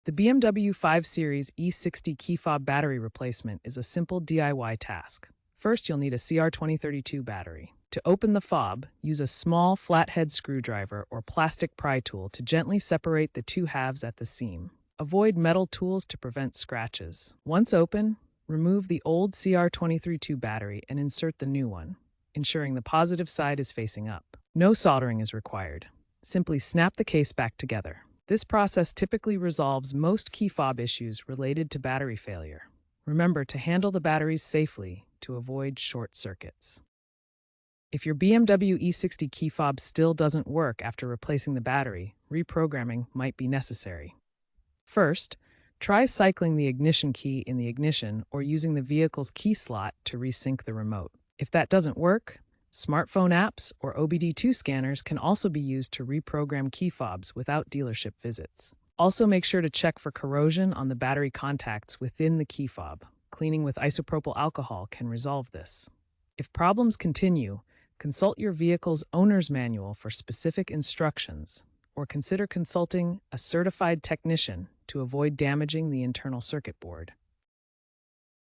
The BMW 5 Series E60 key fob battery replacement is a simple DIY task. First, you'll need a CR2032 battery. To open the fob, use a small flathead screwdriver or plastic pry tool to gently separate the two halves at the seam. Avoid metal tools to prevent scratches. Once open, remove the old CR2032 battery and insert the new one, ensuring the positive side is facing up. No soldering is required. Simply snap the case back together. This process typically resolves most key fob issues related to battery failure. Remember to handle the batteries safely to avoid short circuits. If your BMW E60 key fob still doesn't work after replacing the battery, reprogramming might be necessary. First, try cycling the ignition key in the ignition or using the vehicle's key slot to resync the remote. If that doesn't work, smartphone apps or OBD2 scanners can also be used to reprogram key fobs without dealership visits. Also, make sure to check for corrosion on the battery contacts within the key fob. Cleaning with isopropyl alcohol can resolve this. If problems continue, consult your vehicle's owner's manual for specific instructions, or consider consulting a certified technician to avoid damaging the internal circuit board.